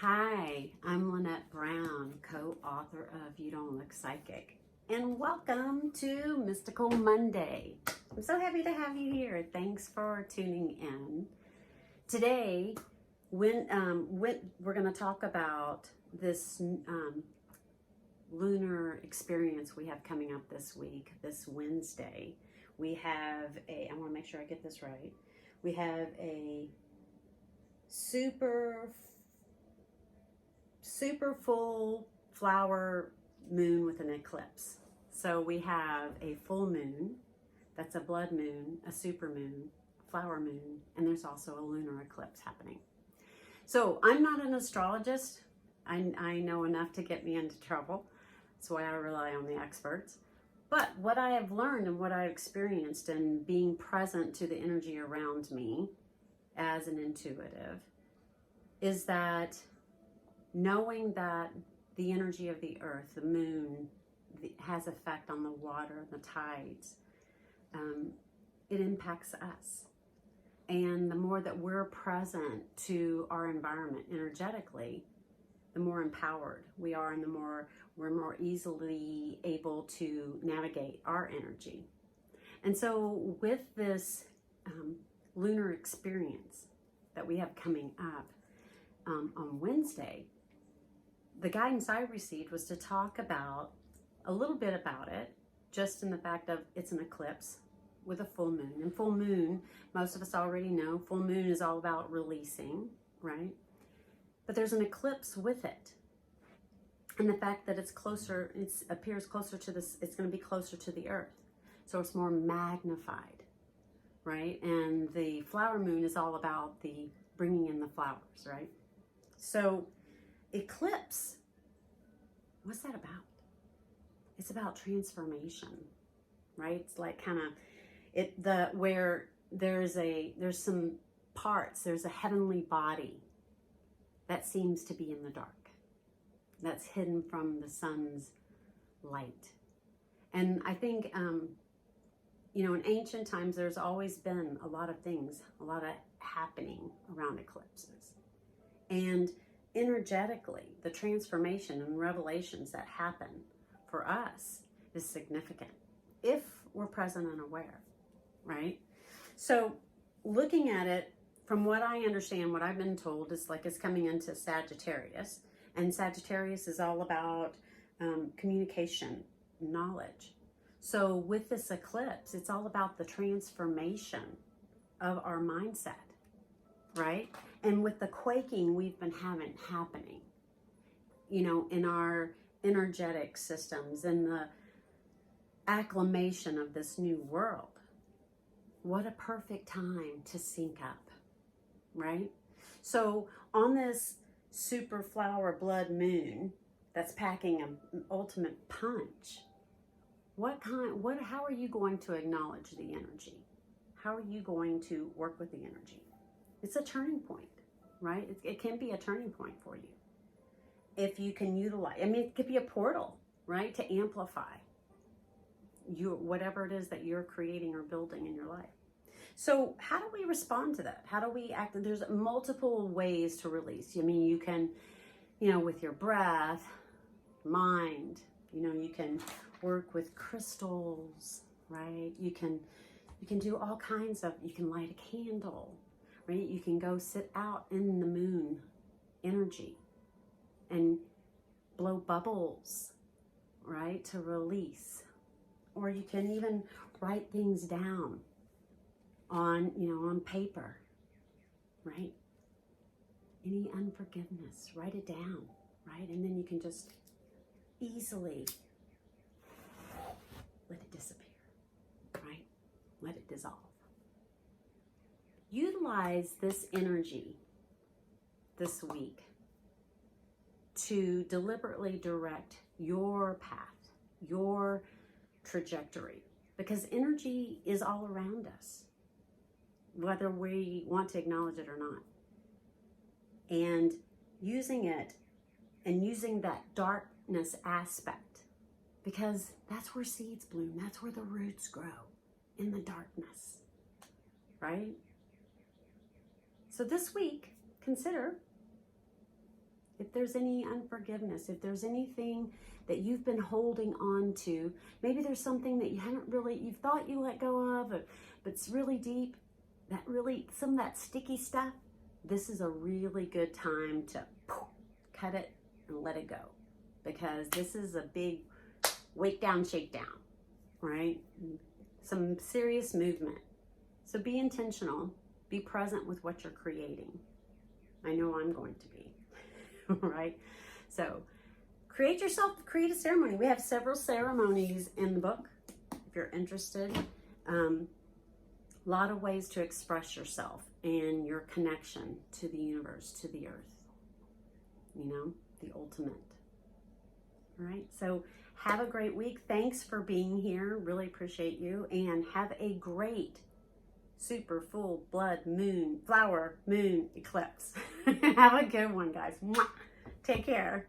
Hi, I'm Lynette Brown, co-author of You Don't Look Psychic, and welcome to Mystical Monday. I'm so happy to have you here. Thanks for tuning in. Today, we're going to talk about this lunar experience we have coming up this week, this Wednesday. We have I want to make sure I get this right. We have a super full flower moon with an eclipse. So we have a full moon, that's a blood moon, a super moon, flower moon, and there's also a lunar eclipse happening. So I'm not an astrologist. I know enough to get me into trouble. That's why I rely on the experts. But what I have learned and what I've experienced in being present to the energy around me as an intuitive is that knowing that the energy of the earth, the moon, has effect on the water, the tides, it impacts us. And the more that we're present to our environment energetically, the more empowered we are and the more we're more easily able to navigate our energy. And so with this lunar experience that we have coming up on Wednesday, the guidance I received was to talk about a little bit about it, just in the fact of it's an eclipse with a full moon. And full moon, most of us already know, full moon is all about releasing, right? But there's an eclipse with it. And the fact that it's closer, it appears closer to this, it's going to be closer to the earth. So it's more magnified, right? And the flower moon is all about the bringing in the flowers, right? So eclipse, what's that about? It's about transformation, right? It's like kind of where there's some parts, there's a heavenly body that seems to be in the dark, that's hidden from the sun's light. And I think, in ancient times, there's always been a lot of things, a lot of happening around eclipses. And energetically, the transformation and revelations that happen for us is significant if we're present and aware, right? So looking at it from what I understand, what I've been told is like it's coming into Sagittarius, and Sagittarius is all about communication, knowledge. So with this eclipse, it's all about the transformation of our mindset, right? And with the quaking we've been having happening, in our energetic systems and the acclimation of this new world, what a perfect time to sync up, right? So on this super flower blood moon that's packing an ultimate punch, how are you going to acknowledge the energy? How are you going to work with the energy? It's a turning point, right? It can be a turning point for you. If you can utilize, it could be a portal, right? To amplify whatever it is that you're creating or building in your life. So how do we respond to that? How do we act? There's multiple ways to release. You can, with your breath, mind, you can work with crystals, right? You can do all kinds of, you can light a candle, right? You can go sit out in the moon energy and blow bubbles, right? To release. Or you can even write things down on paper, right? Any unforgiveness, write it down, right? And then you can just easily let it disappear, right? Let it dissolve. Utilize this energy this week to deliberately direct your path, your trajectory, because energy is all around us, whether we want to acknowledge it or not. And using it and using that darkness aspect, because that's where seeds bloom, that's where the roots grow, in the darkness, right? So this week, consider If there's any unforgiveness, if there's anything that you've been holding on to, maybe there's something that you've thought you let go of, but it's really deep, some of that sticky stuff, this is a really good time to cut it and let it go. Because this is a big wake down, shake down, right? Some serious movement. So be intentional, be present with what you're creating. I know I'm going to be, right? So create a ceremony. We have several ceremonies in the book, if you're interested. A lot of ways to express yourself and your connection to the universe, to the earth, the ultimate. All right, so have a great week. Thanks for being here. Really appreciate you. And have a great super full blood moon, flower moon eclipse. Have a good one, guys. Mwah. Take care.